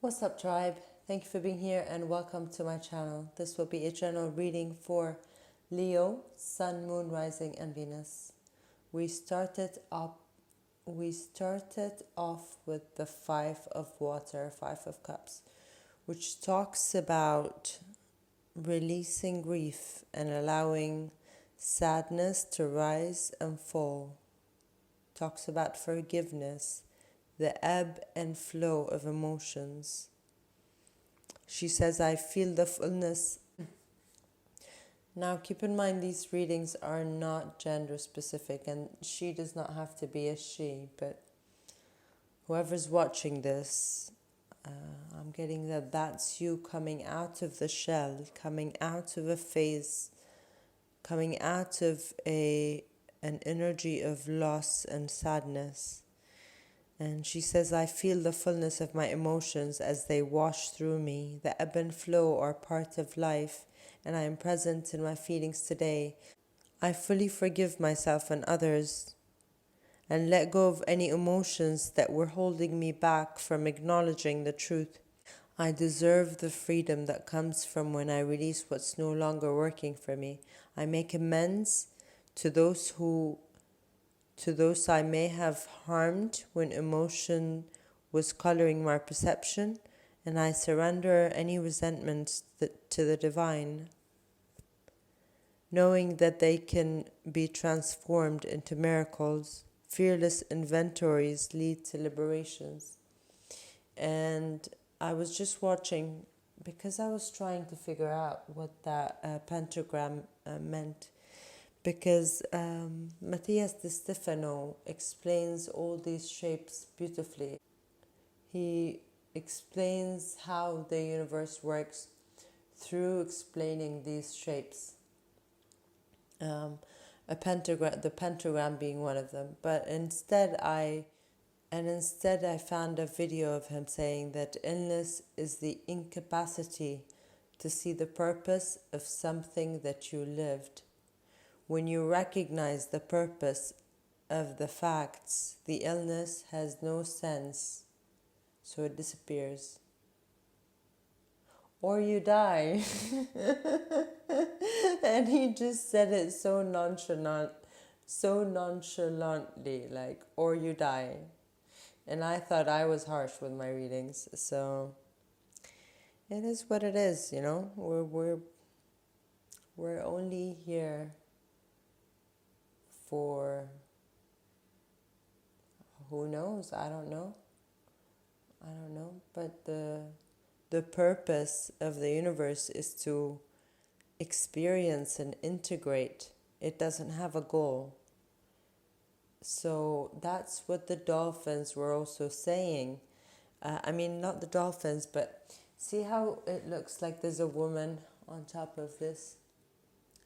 What's up, tribe? Thank you for being here and welcome to my channel. This will be a general reading for Leo, Sun, Moon, Rising, and Venus. We started off with the Five of Water, Five of Cups, which talks about releasing grief and allowing sadness to rise and fall. Talks about forgiveness, the ebb and flow of emotions. She says, I feel the fullness. Now, keep in mind, these readings are not gender specific, and she does not have to be a she, but whoever's watching this, I'm getting that that's you coming out of the shell, coming out of a phase, coming out of an energy of loss and sadness. And she says, I feel the fullness of my emotions as they wash through me. The ebb and flow are part of life, and I am present in my feelings today. I fully forgive myself and others, and let go of any emotions that were holding me back from acknowledging the truth. I deserve the freedom that comes from when I release what's no longer working for me. I make amends to those I may have harmed when emotion was coloring my perception, and I surrender any resentments to the divine, knowing that they can be transformed into miracles. Fearless inventories lead to liberations. And I was just watching, because I was trying to figure out what that pentagram meant. Because Matthias De Stefano explains all these shapes beautifully. He explains how the universe works through explaining these shapes. The pentagram being one of them. But instead I found a video of him saying that illness is the incapacity to see the purpose of something that you lived. When you recognize the purpose of the facts, the illness has no sense, so it disappears. Or you die. And he just said it so nonchalantly, like, or you die. And I thought I was harsh with my readings, so it is what it is, you know. We're only here for who knows. I don't know, but the purpose of the universe is to experience and integrate. It doesn't have a goal. So that's what the dolphins were also saying. Not the dolphins, but see how it looks like there's a woman on top of this,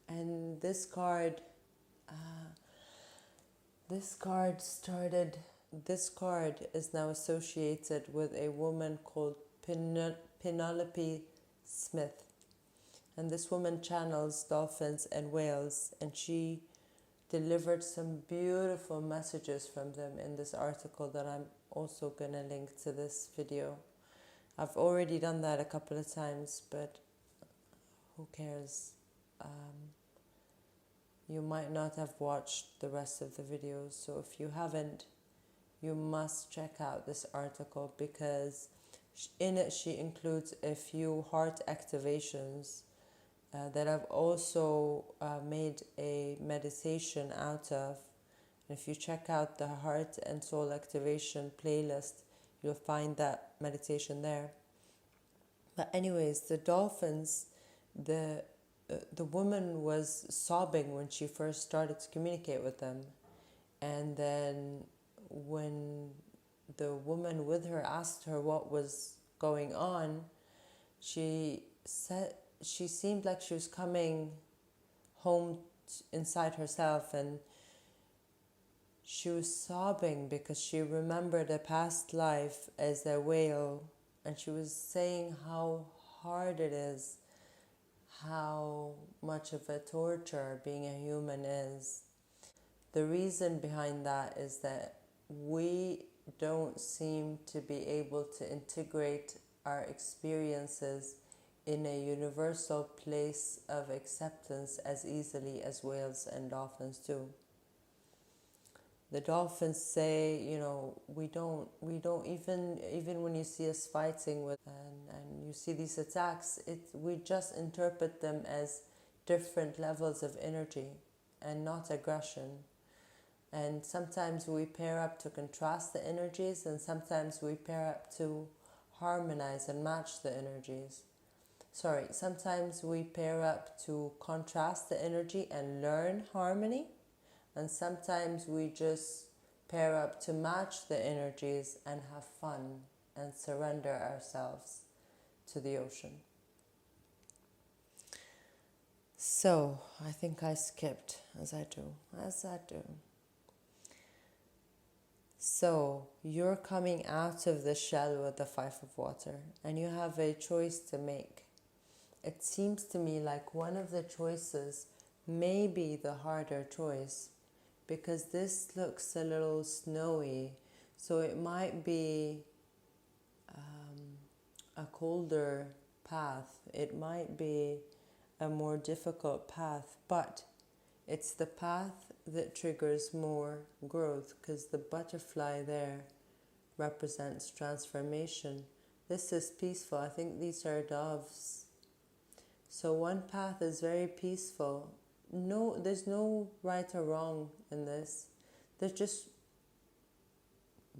and this card is now associated with a woman called Penelope Smith. And this woman channels dolphins and whales, and she delivered some beautiful messages from them in this article that I'm also going to link to this video. I've already done that a couple of times, but who cares? You might not have watched the rest of the videos, so if you haven't, you must check out this article, because in it she includes a few heart activations that I've also made a meditation out of. And if you check out the heart and soul activation playlist, you'll find that meditation there. But anyways, the dolphins, the woman was sobbing when she first started to communicate with them. And then when the woman with her asked her what was going on, she said she seemed like she was coming home inside herself, and she was sobbing because she remembered a past life as a whale, and she was saying how hard it is, how much of a torture being a human is. The reason behind that is that we don't seem to be able to integrate our experiences in a universal place of acceptance as easily as whales and dolphins do. The dolphins say, we don't even when you see us fighting with and you see these attacks, we just interpret them as different levels of energy and not aggression. And sometimes we pair up to contrast the energies, and sometimes we pair up to harmonize and match the energies. Sometimes we pair up to contrast the energy and learn harmony, and sometimes we just pair up to match the energies and have fun and surrender ourselves to the ocean. So, I think I skipped, as I do. So, you're coming out of the shell with the 5 of water, and you have a choice to make. It seems to me like one of the choices may be the harder choice, because this looks a little snowy, so it might be a colder path. It might be a more difficult path, but it's the path that triggers more growth, because the butterfly there represents transformation. This is peaceful. I think these are doves. So one path is very peaceful. No, there's no right or wrong in this. There's just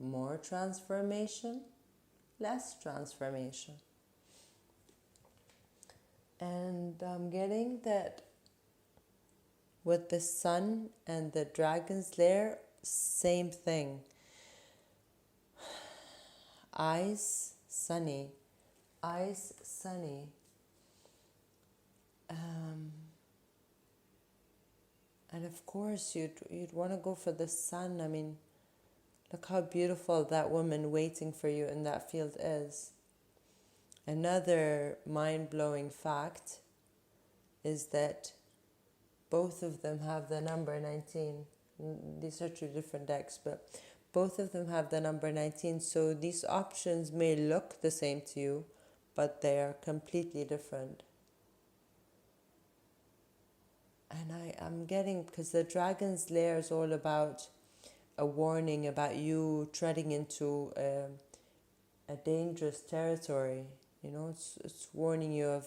more transformation, less transformation. And I'm getting that with the sun and the dragon's lair, same thing. Eyes sunny. And of course you'd want to go for the sun. I mean, look how beautiful that woman waiting for you in that field is. Another mind-blowing fact is that both of them have the number 19. These are 2 different decks, but both of them have the number 19. So these options may look the same to you, but they are completely different. And I'm getting, because the dragon's lair is all about a warning about you treading into a dangerous territory. It's warning you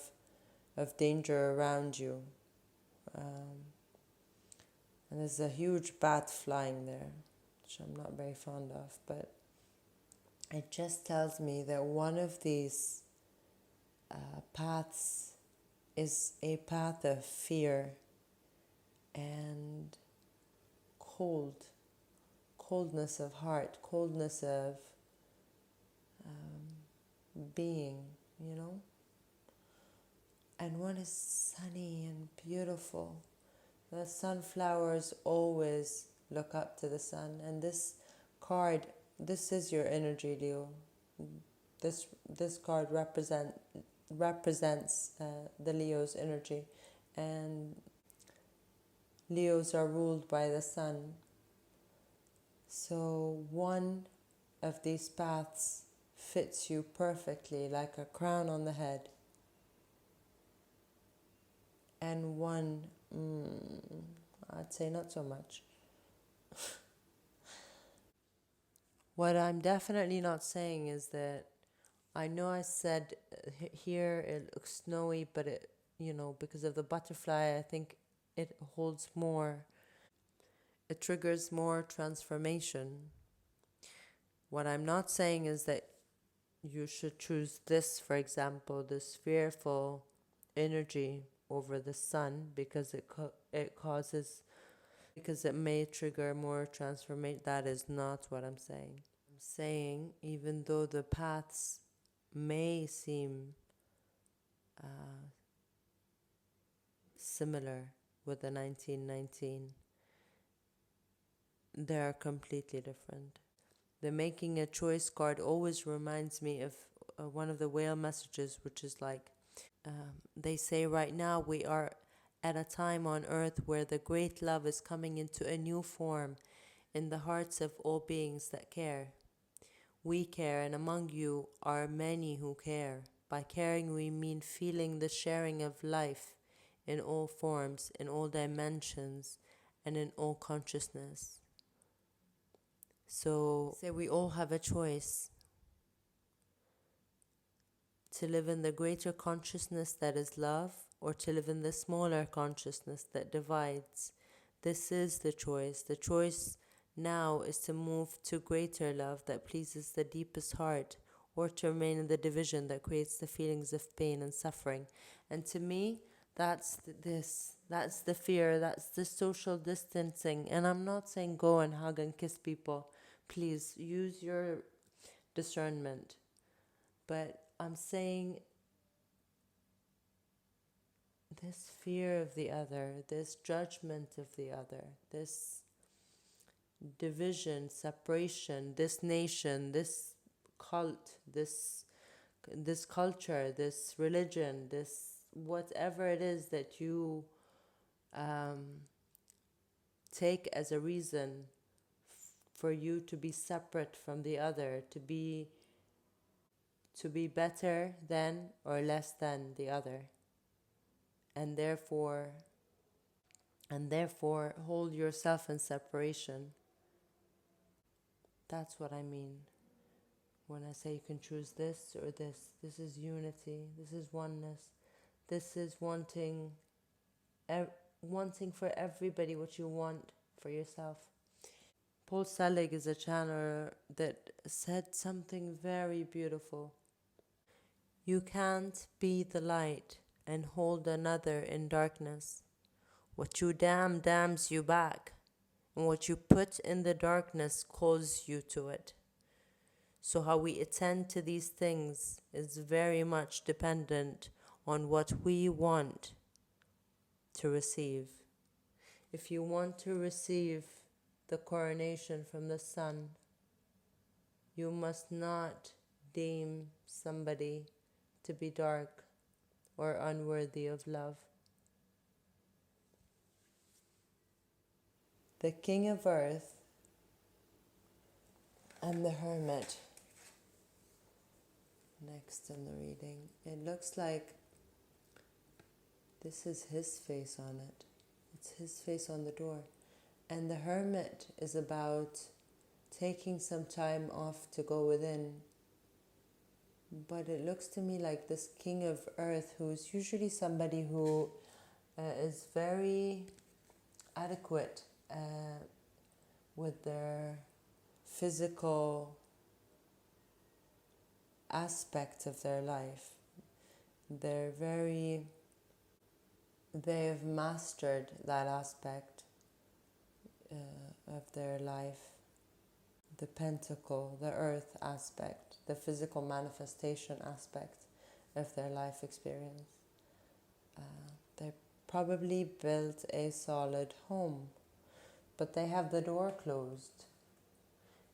of danger around you. And there's a huge bat flying there, which I'm not very fond of, but it just tells me that one of these paths is a path of fear and coldness of heart, coldness of being, and one is sunny and beautiful. The sunflowers always look up to the sun, and this card, this is your energy, Leo. This card represents the Leo's energy, and Leos are ruled by the sun. So one of these paths fits you perfectly, like a crown on the head. And one, I'd say not so much. What I'm definitely not saying is that, I know I said here it looks snowy, but it, because of the butterfly, I think it holds more. It triggers more transformation. What I'm not saying is that you should choose this, for example, this fearful energy over the sun, because it may trigger more transformation. That is not what I'm saying. I'm saying, even though the paths may seem similar with the 1919, they are completely different. The making a choice card always reminds me of one of the whale messages, which is like, they say, right now we are at a time on earth where the great love is coming into a new form in the hearts of all beings that care. We care, and among you are many who care. By caring, we mean feeling the sharing of life in all forms, in all dimensions, and in all consciousness. So, say we all have a choice to live in the greater consciousness that is love, or to live in the smaller consciousness that divides. This is the choice. The choice now is to move to greater love that pleases the deepest heart, or to remain in the division that creates the feelings of pain and suffering. And to me, that's the fear, that's the social distancing. And I'm not saying go and hug and kiss people. Please use your discernment. But I'm saying this fear of the other, this judgment of the other, this division, separation, this nation, this cult, this culture, this religion, this whatever it is that you take as a reason for you to be separate from the other, to be better than or less than the other, and therefore hold yourself in separation. That's what I mean when I say you can choose this or this. This is unity, this is oneness, this is wanting for everybody what you want for yourself. Paul Selig is a channeler that said something very beautiful. You can't be the light and hold another in darkness. What you damns you back, and what you put in the darkness calls you to it. So how we attend to these things is very much dependent on what we want to receive. If you want to receive the coronation from the sun, you must not deem somebody to be dark or unworthy of love. The King of Earth and the Hermit. Next in the reading, it looks like this is his face on it. It's his face on the door. And the Hermit is about taking some time off to go within. But it looks to me like this King of Earth, who's usually somebody who is very adequate with their physical aspect of their life. They have mastered that aspect of their life. The pentacle, the earth aspect, the physical manifestation aspect of their life experience. They probably built a solid home, but they have the door closed.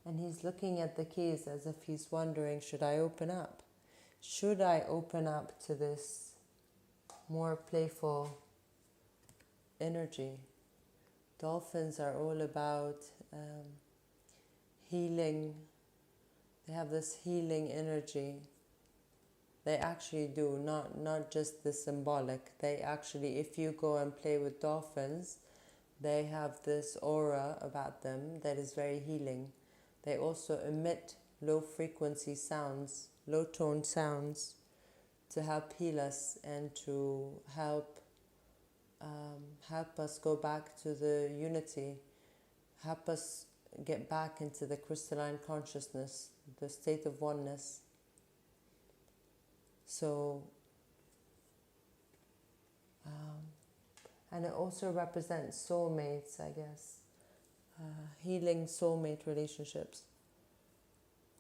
And he's looking at the keys as if he's wondering, should I open up? Should I open up to this more playful energy? Dolphins are all about healing. They have this healing energy. They actually do, not just the symbolic. They actually, if you go and play with dolphins, they have this aura about them that is very healing. They also emit low-frequency sounds, low-toned sounds, to help heal us and to help us go back to the unity, help us get back into the crystalline consciousness, the state of oneness. So, and it also represents soulmates, I guess. Healing soulmate relationships.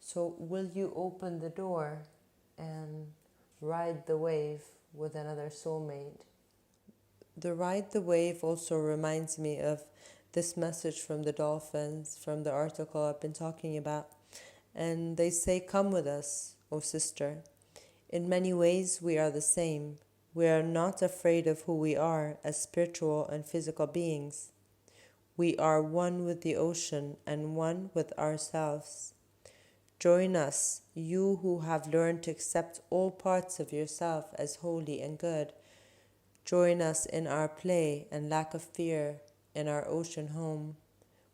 So will you open the door and ride the wave with another soulmate? The ride the wave also reminds me of this message from the dolphins, from the article I've been talking about. And they say, come with us, O sister. In many ways we are the same. We are not afraid of who we are as spiritual and physical beings. We are one with the ocean and one with ourselves. Join us, you who have learned to accept all parts of yourself as holy and good. Join us in our play and lack of fear in our ocean home.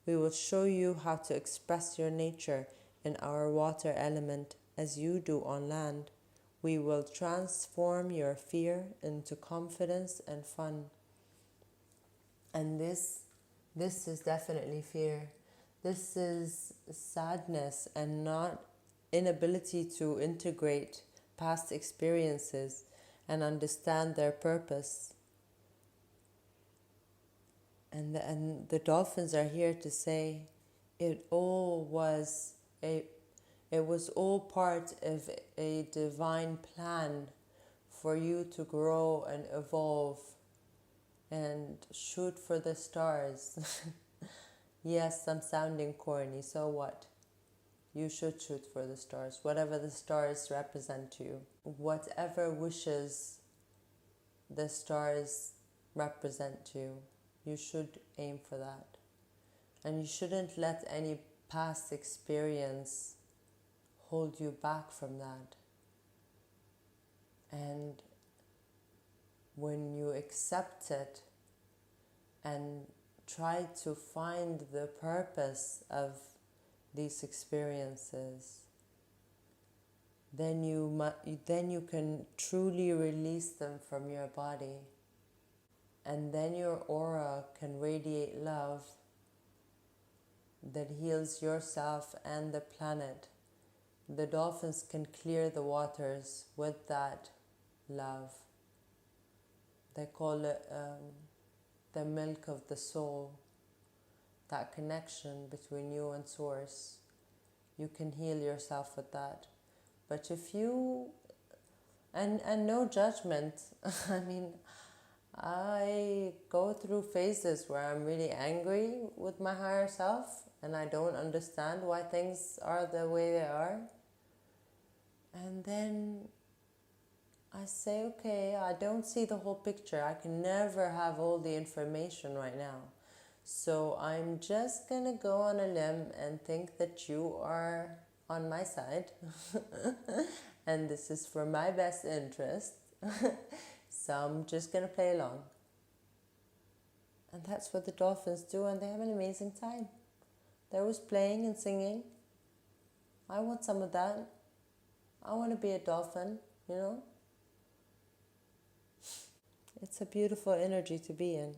We will show you how to express your nature in our water element as you do on land. We will transform your fear into confidence and fun. And this is definitely fear. This is sadness and not inability to integrate past experiences and understand their purpose. And the dolphins are here to say it was all part of a divine plan for you to grow and evolve and shoot for the stars. Yes, I'm sounding corny, so what? You should shoot for the stars, whatever the stars represent to you. Whatever wishes the stars represent to you, you should aim for that. And you shouldn't let any past experience hold you back from that. And when you accept it and try to find the purpose of these experiences, then you can truly release them from your body, and then your aura can radiate love that heals yourself and the planet. The dolphins can clear the waters with that love. They call it the milk of the soul, that connection between you and source. You can heal yourself with that. But if you, and no judgment, I mean, I go through phases where I'm really angry with my higher self and I don't understand why things are the way they are. And then I say, okay, I don't see the whole picture. I can never have all the information right now. So I'm just going to go on a limb and think that you are on my side. And this is for my best interest. So I'm just going to play along. And that's what the dolphins do, and they have an amazing time. They're always playing and singing. I want some of that. I want to be a dolphin, you know? It's a beautiful energy to be in,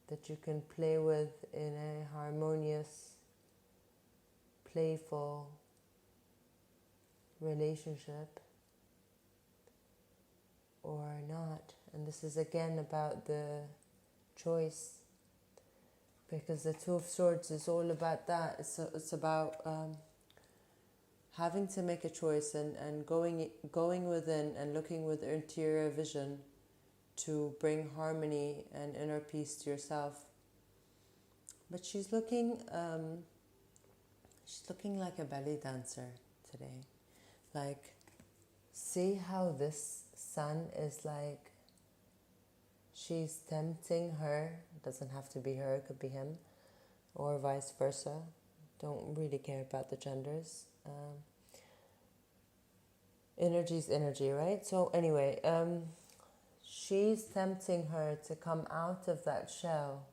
that you can play with in a harmonious, playful relationship or not. And this is again about the choice, because the Two of Swords is all about that. It's about having to make a choice and going within and looking with interior vision to bring harmony and inner peace to yourself. But she's looking like a belly dancer today. Like, see how this sun is like, she's tempting her. It doesn't have to be her, it could be him, or vice versa. Don't really care about the genders. Energy's energy, right? So anyway, she's tempting her to come out of that shell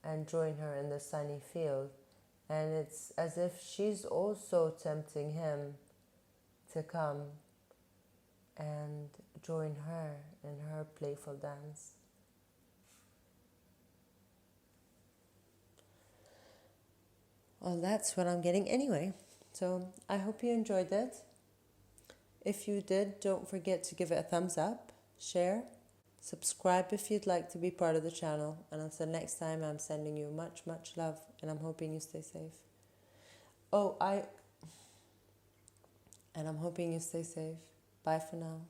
and join her in the sunny field. And it's as if she's also tempting him to come and join her in her playful dance. Well, that's what I'm getting anyway. So I hope you enjoyed it. If you did, don't forget to give it a thumbs up, share, subscribe if you'd like to be part of the channel. And until next time, I'm sending you much, much love, and I'm hoping you stay safe. I'm hoping you stay safe. Bye for now.